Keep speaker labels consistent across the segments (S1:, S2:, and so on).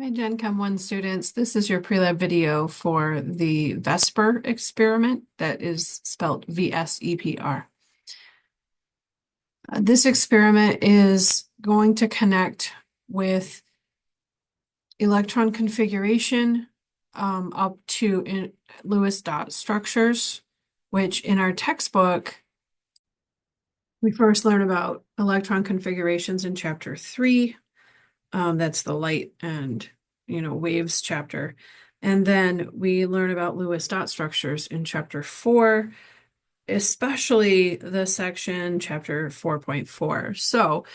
S1: Hi, Gen Chem 1 students. This is your pre-lab video for the VSEPR experiment that is spelled VSEPR. This experiment is going to connect with electron configuration up to Lewis dot structures, which in our textbook, we first learn about electron configurations in chapter 3. That's the light and waves chapter. And then we learn about Lewis dot structures in chapter 4, especially the section chapter 4.4. So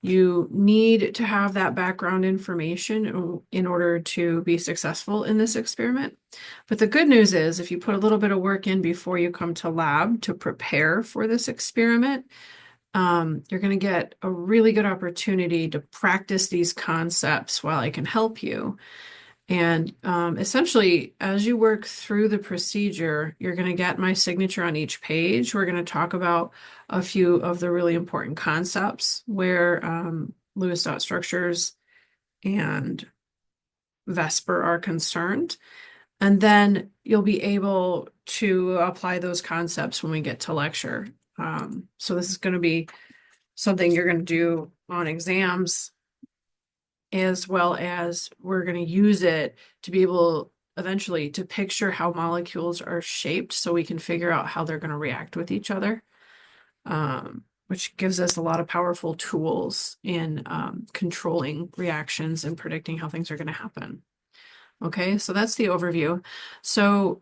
S1: you need to have that background information in order to be successful in this experiment. But the good news is if you put a little bit of work in before you come to lab to prepare for this experiment, you're going to get a really good opportunity to practice these concepts while I can help you. And essentially, as you work through the procedure, you're going to get my signature on each page. We're going to talk about a few of the really important concepts where Lewis dot structures and VSEPR are concerned. And then you'll be able to apply those concepts when we get to lecture. So this is going to be something you're going to do on exams, as well as we're going to use it to be able eventually to picture how molecules are shaped so we can figure out how they're going to react with each other, which gives us a lot of powerful tools in controlling reactions and predicting how things are going to happen. Okay, so that's the overview. So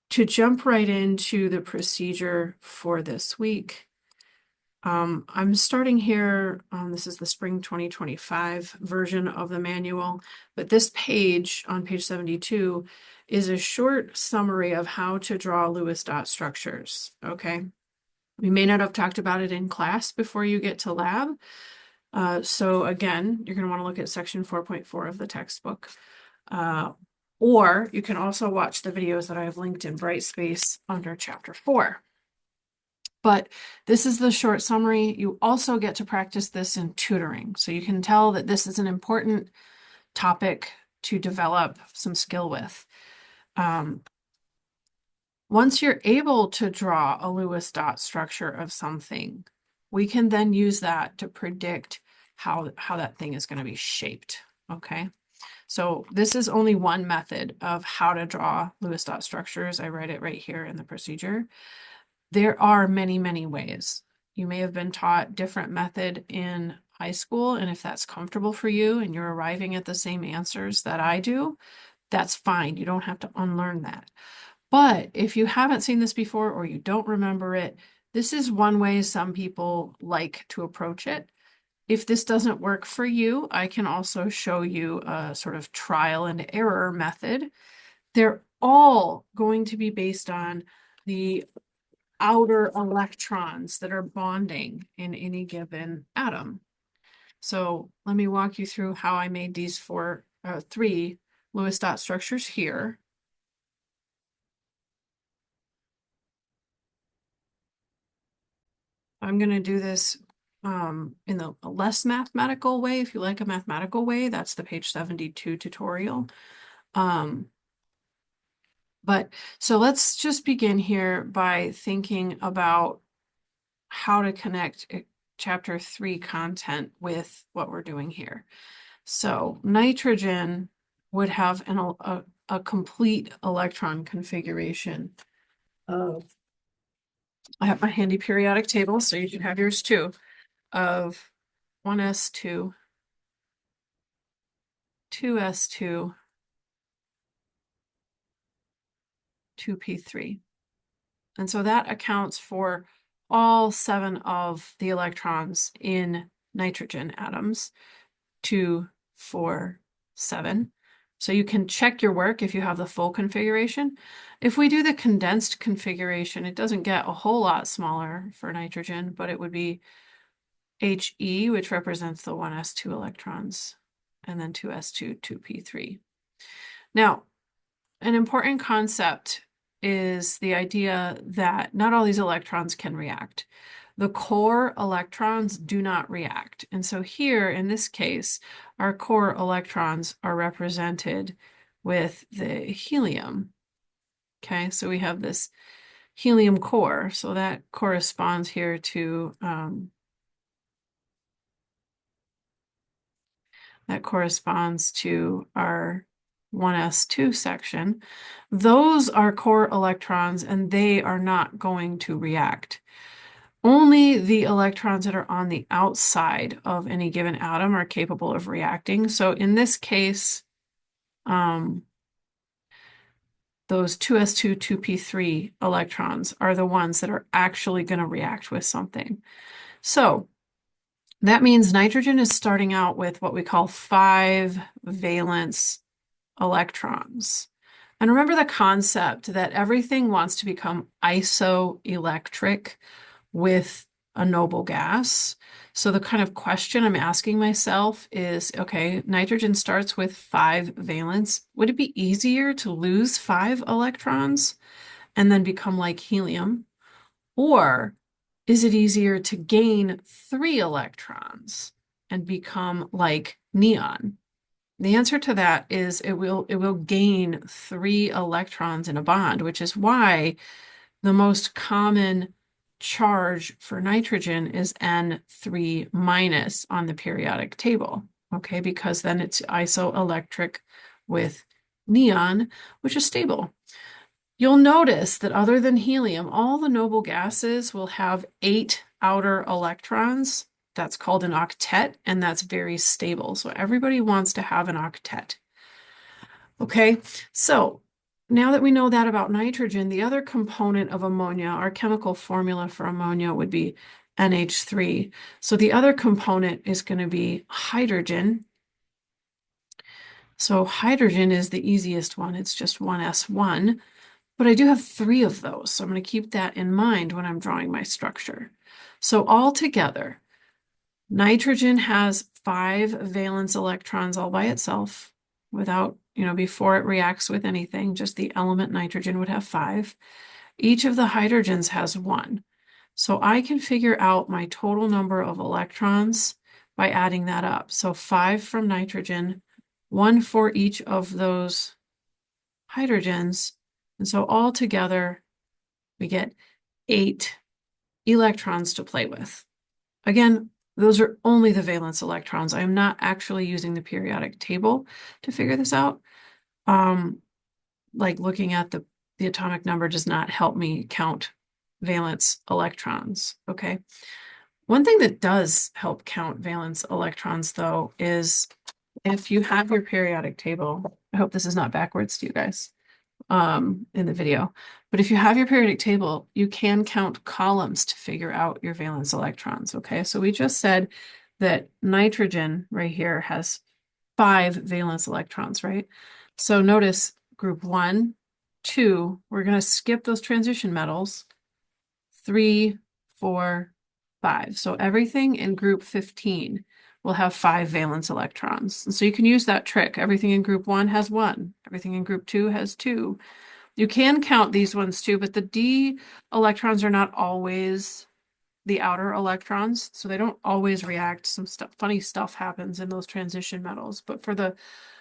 S1: to jump right into the procedure for this week, I'm starting here, this is the spring 2025 version of the manual, but this page on page 72 is a short summary of how to draw Lewis dot structures, okay? We may not have talked about it in class before you get to lab. So again, you're going to want to look at section 4.4 of the textbook. Or you can also watch the videos that I have linked in Brightspace under chapter 4. But this is the short summary. You also get to practice this in tutoring. So you can tell that this is an important topic to develop some skill with. Once you're able to draw a Lewis dot structure of something, we can then use that to predict how that thing is going to be shaped, okay? So this is only one method of how to draw Lewis dot structures. I write it right here in the procedure. There are many, many ways. You may have been taught different method in high school, and if that's comfortable for you and you're arriving at the same answers that I do, that's fine. You don't have to unlearn that. But if you haven't seen this before or you don't remember it, this is one way some people like to approach it. If this doesn't work for you, I can also show you a sort of trial and error method. They're all going to be based on the outer electrons that are bonding in any given atom. So let me walk you through how I made these three Lewis dot structures here. I'm going to do this in the less mathematical way. If you like a mathematical way, that's the page 72 tutorial. But so let's just begin here by thinking about how to connect chapter 3 content with what we're doing here. So nitrogen would have a complete electron configuration of, I have my handy periodic table, so you should have yours too, of 1s2, 2s2, 2p3. And so that accounts for all 7 of the electrons in nitrogen atoms, 2, 4, 7. So you can check your work if you have the full configuration. If we do the condensed configuration, it doesn't get a whole lot smaller for nitrogen, but it would be He, which represents the 1s2 electrons, and then 2s2, 2p3. Now, an important concept is the idea that not all these electrons can react. The core electrons do not react. And so here, in this case, our core electrons are represented with the helium. Okay, so we have this helium core. So that corresponds here to our 1s2 section. Those are core electrons, and they are not going to react. Only the electrons that are on the outside of any given atom are capable of reacting. So in this case, those 2s2, 2p3 electrons are the ones that are actually going to react with something. So that means nitrogen is starting out with what we call 5 valence electrons. And remember the concept that everything wants to become isoelectric with a noble gas. So the kind of question I'm asking myself is, okay, nitrogen starts with 5 valence. Would it be easier to lose 5 electrons and then become like helium? Or is it easier to gain 3 electrons and become like neon? The answer to that is it will gain 3 electrons in a bond, which is why the most common charge for nitrogen is N3 minus on the periodic table. Okay, because then it's isoelectric with neon, which is stable. You'll notice that other than helium, all the noble gases will have 8 outer electrons. That's called an octet, and that's very stable. So everybody wants to have an octet. Okay, so now that we know that about nitrogen, the other component of ammonia, our chemical formula for ammonia would be NH3. So the other component is going to be hydrogen. So hydrogen is the easiest one. It's just 1s1. But I do have 3 of those, so I'm going to keep that in mind when I'm drawing my structure. So all together, nitrogen has 5 valence electrons all by itself without, before it reacts with anything, just the element nitrogen would have 5. Each of the hydrogens has 1. So I can figure out my total number of electrons by adding that up. So 5 from nitrogen, 1 for each of those hydrogens. And so all together, we get 8 electrons to play with. Again, those are only the valence electrons. I am not actually using the periodic table to figure this out. Like looking at the atomic number does not help me count valence electrons, okay? One thing that does help count valence electrons, though, is if you have your periodic table, I hope this is not backwards to you guys in the video, but if you have your periodic table, you can count columns to figure out your valence electrons, okay? So we just said that nitrogen right here has 5 valence electrons, right? So notice group 1, 2, we're going to skip those transition metals, 3, 4, 5. So everything in group 15 will have 5 valence electrons. And so you can use that trick. Everything in group 1 has 1. Everything in group 2 has 2. You can count these ones too, but the D electrons are not always the outer electrons, so they don't always react. Some funny stuff happens in those transition metals. But for the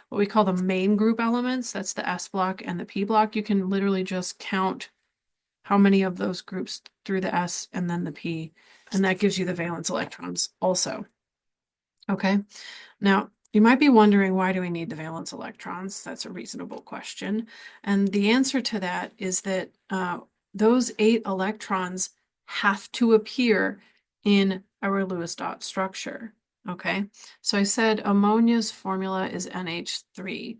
S1: what we call the main group elements, that's the S block and the P block, you can literally just count how many of those groups through the S and then the P, and that gives you the valence electrons also. Okay, now you might be wondering, why do we need the valence electrons? That's a reasonable question. And the answer to that is that those 8 electrons have to appear in our Lewis dot structure. Okay, so I said ammonia's formula is NH3.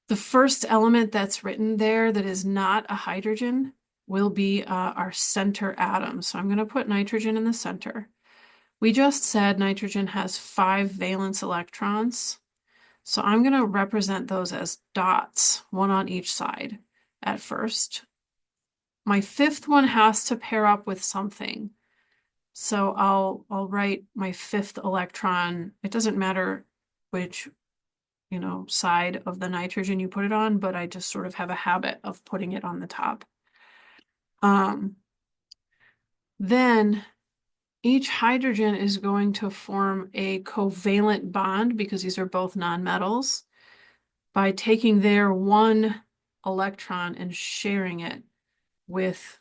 S1: The first element that's written there that is not a hydrogen will be our center atom. So I'm going to put nitrogen in the center. We just said nitrogen has 5 valence electrons. So I'm going to represent those as dots, 1 on each side at first. My 5th one has to pair up with something. So I'll write my 5th electron. It doesn't matter which, side of the nitrogen you put it on, but I just sort of have a habit of putting it on the top. Then each hydrogen is going to form a covalent bond because these are both nonmetals by taking their one electron and sharing it with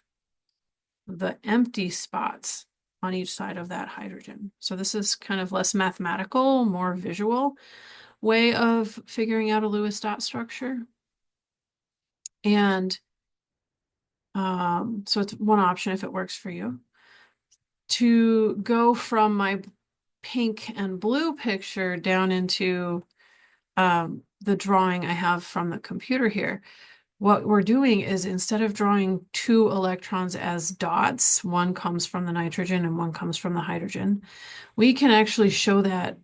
S1: the empty spots on each side of that hydrogen. So this is kind of less mathematical, more visual way of figuring out a Lewis dot structure. And so it's one option if it works for you. To go from my pink and blue picture down into the drawing I have from the computer here, what we're doing is instead of drawing two electrons as dots, one comes from the nitrogen and one comes from the hydrogen, we can actually show that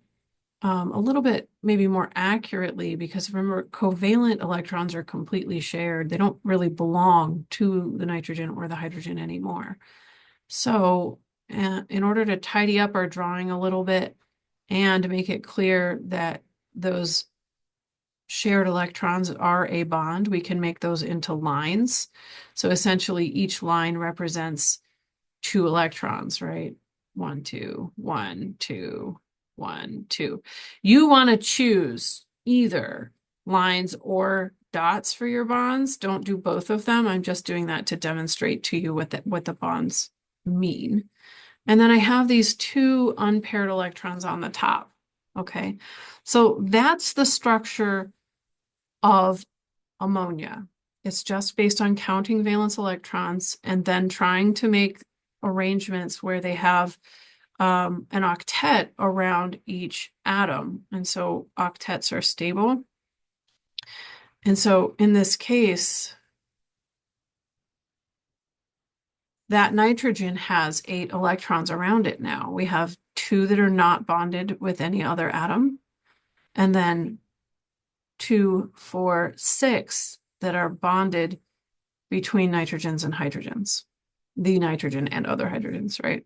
S1: a little bit maybe more accurately, because remember, covalent electrons are completely shared. They don't really belong to the nitrogen or the hydrogen anymore. So in order to tidy up our drawing a little bit and make it clear that those shared electrons are a bond, we can make those into lines. So essentially each line represents two electrons, right? 1, 2, 1, 2, 1, 2. You want to choose either lines or dots for your bonds. Don't do both of them. I'm just doing that to demonstrate to you what the bonds mean. And then I have these two unpaired electrons on the top. Okay, so that's the structure of ammonia. It's just based on counting valence electrons and then trying to make arrangements where they have an octet around each atom. And so octets are stable. And so in this case, that nitrogen has 8 electrons around it now. We have 2 that are not bonded with any other atom, and then 2, 4, 6 that are bonded between nitrogens and hydrogens, the nitrogen and other hydrogens, right?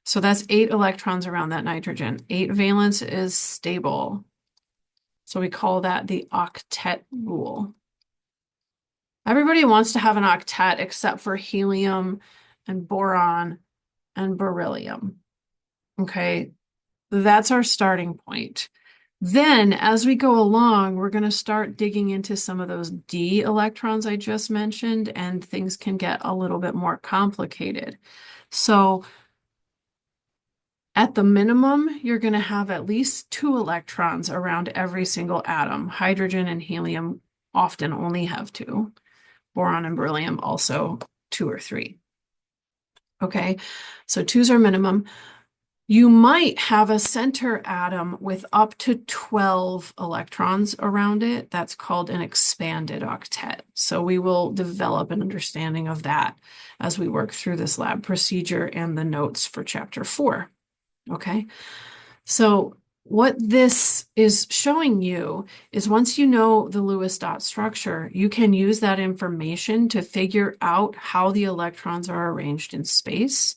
S1: So that's 8 electrons around that nitrogen. 8 valence is stable. So we call that the octet rule. Everybody wants to have an octet except for helium and boron and beryllium. Okay, that's our starting point. Then as we go along, we're going to start digging into some of those d electrons I just mentioned, and things can get a little bit more complicated. So at the minimum, you're going to have at least 2 electrons around every single atom. Hydrogen and helium often only have 2. Boron and beryllium also 2 or 3. Okay, so 2's our minimum. You might have a center atom with up to 12 electrons around it. That's called an expanded octet. So we will develop an understanding of that as we work through this lab procedure and the notes for chapter 4. Okay, so what this is showing you is once you know the Lewis dot structure, you can use that information to figure out how the electrons are arranged in space,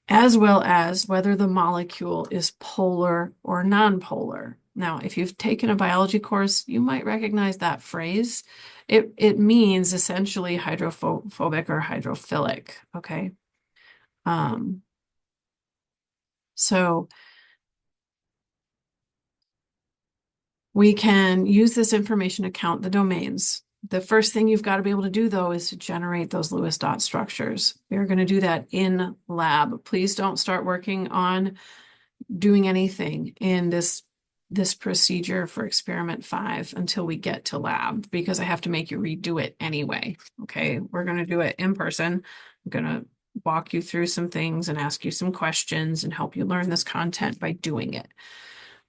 S1: as well as whether the molecule is polar or nonpolar. Now, if you've taken a biology course, you might recognize that phrase. It means essentially hydrophobic or hydrophilic, okay? So we can use this information to count the domains. The first thing you've got to be able to do, though, is to generate those Lewis dot structures. We're going to do that in lab. Please don't start working on doing anything in this procedure for experiment 5 until we get to lab, because I have to make you redo it anyway. Okay, we're going to do it in person. I'm going to walk you through some things and ask you some questions and help you learn this content by doing it.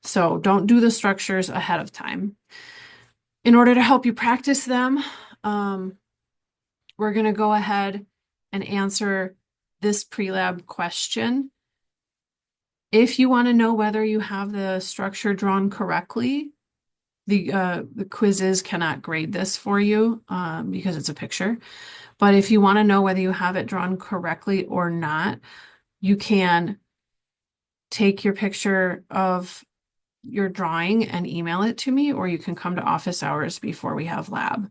S1: So don't do the structures ahead of time. In order to help you practice them, we're going to go ahead and answer this pre-lab question. If you want to know whether you have the structure drawn correctly, the quizzes cannot grade this for you because it's a picture. But if you want to know whether you have it drawn correctly or not, you can take your picture of your drawing and email it to me, or you can come to office hours before we have lab.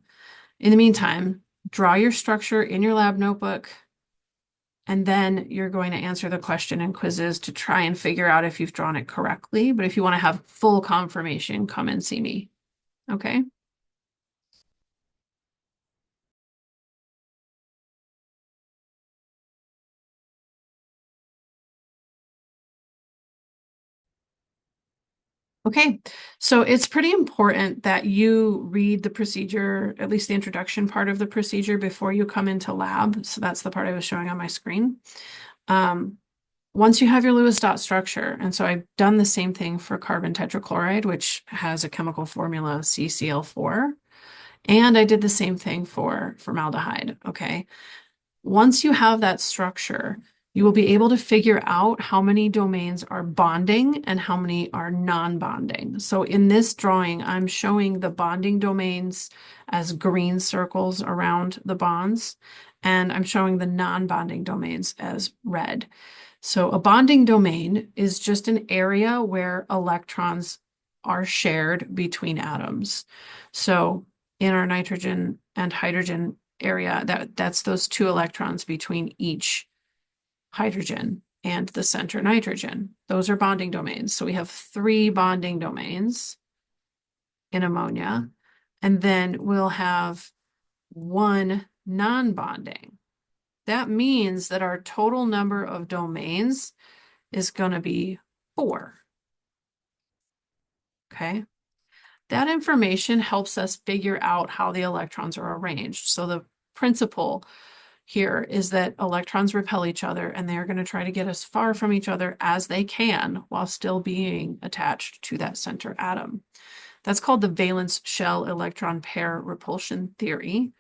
S1: In the meantime, draw your structure in your lab notebook, And then you're going to answer the question and quizzes to try and figure out if you've drawn it correctly. But if you want to have full confirmation, come and see me. Okay? Okay, so it's pretty important that you read the procedure, at least the introduction part of the procedure, before you come into lab. So that's the part I was showing on my screen. Once you have your Lewis dot structure, and so I've done the same thing for carbon tetrachloride, which has a chemical formula CCl4, and I did the same thing for formaldehyde, okay? Once you have that structure, you will be able to figure out how many domains are bonding and how many are non-bonding. So in this drawing, I'm showing the bonding domains as green circles around the bonds, and I'm showing the non-bonding domains as red. So a bonding domain is just an area where electrons are shared between atoms. So in our nitrogen and hydrogen area, that's those 2 electrons between each hydrogen and the center nitrogen. Those are bonding domains. So we have 3 bonding domains in ammonia, and then we'll have 1 non-bonding. That means that our total number of domains is going to be 4. Okay. That information helps us figure out how the electrons are arranged. So the principle here is that electrons repel each other, and they are going to try to get as far from each other as they can while still being attached to that center atom. That's called the valence shell electron pair repulsion theory,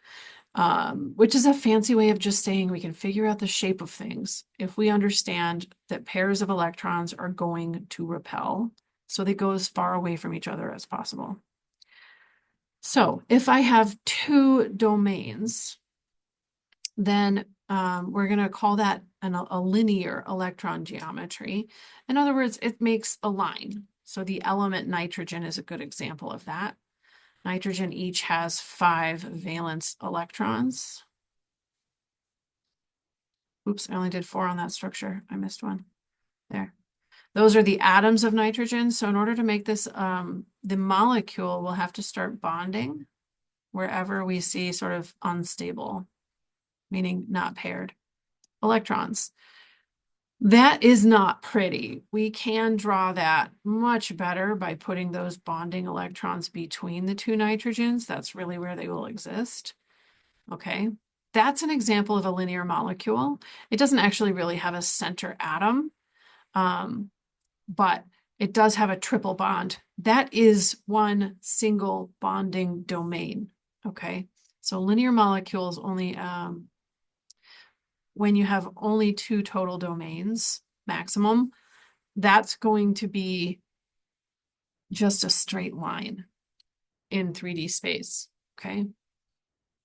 S1: which is a fancy way of just saying we can figure out the shape of things if we understand that pairs of electrons are going to repel, so they go as far away from each other as possible. So if I have 2 domains, then we're going to call that a linear electron geometry. In other words, it makes a line. So the element nitrogen is a good example of that. Nitrogen each has 5 valence electrons. Oops, I only did 4 on that structure. I missed one. There. Those are the atoms of nitrogen. So in order to make this, the molecule will have to start bonding wherever we see sort of unstable, meaning not paired, electrons. That is not pretty. We can draw that much better by putting those bonding electrons between the 2 nitrogens. That's really where they will exist. Okay, that's an example of a linear molecule. It doesn't actually really have a center atom, but it does have a triple bond. That is 1 single bonding domain. Okay, so linear molecules only, when you have only 2 total domains maximum, that's going to be just a straight line in 3D space, okay?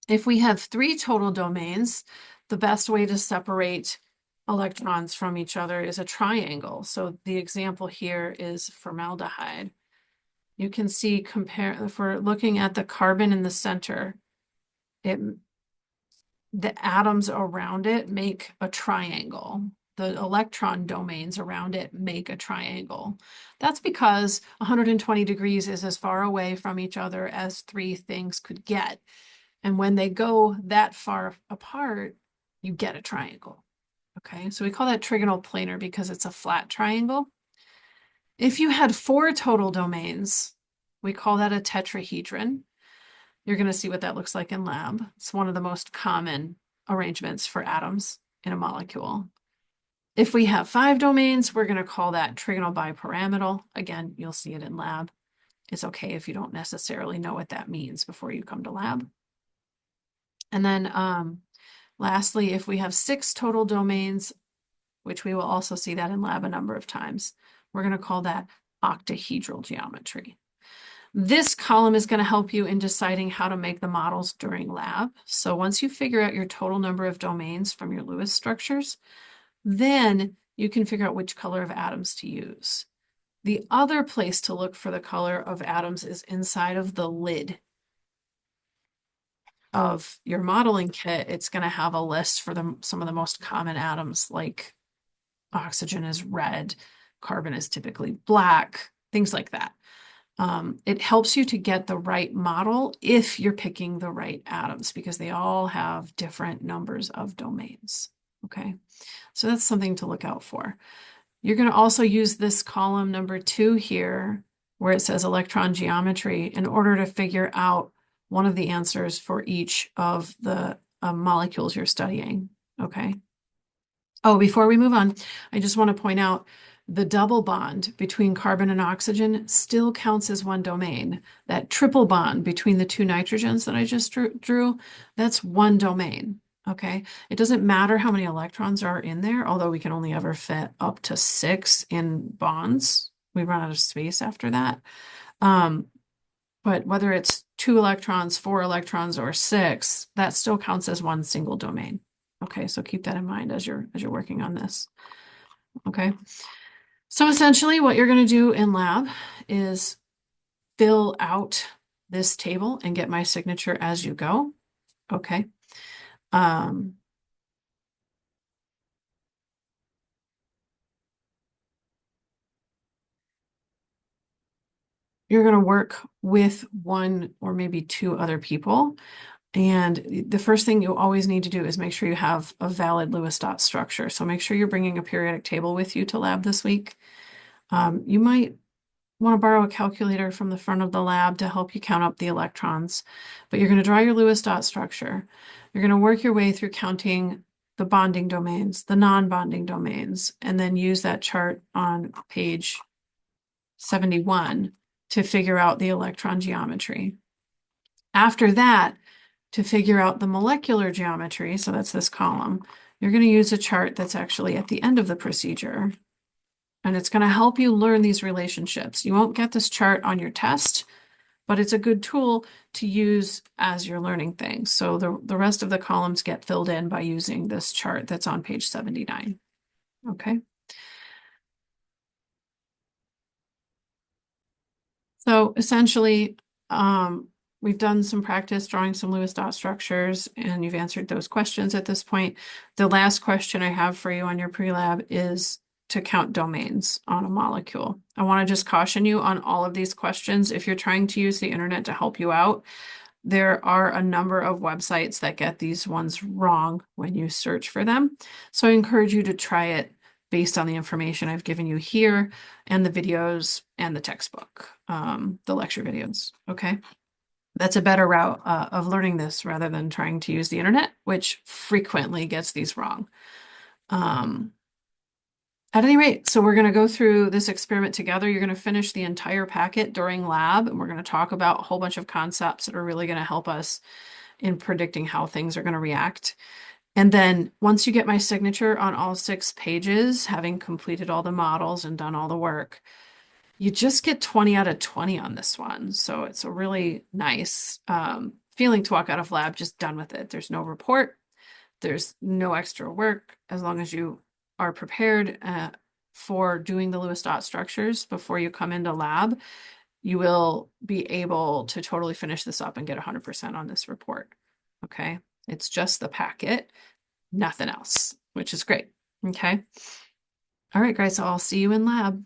S1: If we have 3 total domains, the best way to separate electrons from each other is a triangle. So the example here is formaldehyde. You can see, if we're looking at the carbon in the center, the atoms around it make a triangle. The electron domains around it make a triangle. That's because 120 degrees is as far away from each other as 3 things could get. And when they go that far apart, you get a triangle. Okay, so we call that trigonal planar because it's a flat triangle. If you had 4 total domains, we call that a tetrahedron. You're going to see what that looks like in lab. It's one of the most common arrangements for atoms in a molecule. If we have 5 domains, we're going to call that trigonal bipyramidal. Again, you'll see it in lab. It's okay if you don't necessarily know what that means before you come to lab. And then lastly, if we have 6 total domains, which we will also see that in lab a number of times, we're going to call that octahedral geometry. This column is going to help you in deciding how to make the models during lab. So once you figure out your total number of domains from your Lewis structures, then you can figure out which color of atoms to use. The other place to look for the color of atoms is inside of the lid. of your modeling kit, it's going to have a list for some of the most common atoms, like oxygen is red, carbon is typically black, things like that. It helps you to get the right model if you're picking the right atoms, because they all have different numbers of domains. Okay, so that's something to look out for. You're going to also use this column number 2 here, where it says electron geometry, in order to figure out one of the answers for each of the molecules you're studying. Okay. Oh, before we move on, I just want to point out the double bond between carbon and oxygen still counts as one domain. That triple bond between the 2 nitrogens that I just drew, that's one domain. Okay, it doesn't matter how many electrons are in there, although we can only ever fit up to 6 in bonds. We run out of space after that. But whether it's 2 electrons, 4 electrons, or 6, that still counts as one single domain. Okay, so keep that in mind as you're working on this. Okay, so essentially what you're going to do in lab is fill out this table and get my signature as you go. Okay. You're going to work with 1 or maybe 2 other people. And the first thing you always need to do is make sure you have a valid Lewis dot structure. So make sure you're bringing a periodic table with you to lab this week. You might want to borrow a calculator from the front of the lab to help you count up the electrons, but you're going to draw your Lewis dot structure. You're going to work your way through counting the bonding domains, the non-bonding domains, and then use that chart on page 71 to figure out the electron geometry. After that, to figure out the molecular geometry, so that's this column, you're going to use a chart that's actually at the end of the procedure. And it's going to help you learn these relationships. You won't get this chart on your test, but it's a good tool to use as you're learning things. So the rest of the columns get filled in by using this chart that's on page 79. Okay. So essentially, we've done some practice drawing some Lewis dot structures, and you've answered those questions at this point. The last question I have for you on your pre-lab is to count domains on a molecule. I want to just caution you on all of these questions. If you're trying to use the internet to help you out, there are a number of websites that get these ones wrong when you search for them. So I encourage you to try it based on the information I've given you here and the videos and the textbook, the lecture videos, okay? That's a better route of learning this rather than trying to use the internet, which frequently gets these wrong. At any rate, so we're going to go through this experiment together. You're going to finish the entire packet during lab, and we're going to talk about a whole bunch of concepts that are really going to help us in predicting how things are going to react. And then once you get my signature on all 6 pages, having completed all the models and done all the work, you just get 20 out of 20 on this one. So it's a really nice feeling to walk out of lab just done with it. There's no report. There's no extra work as long as you are prepared for doing the Lewis dot structures before you come into lab. You will be able to totally finish this up and get 100% on this report. Okay. It's just the packet, nothing else, which is great. Okay. All right, guys. So I'll see you in lab.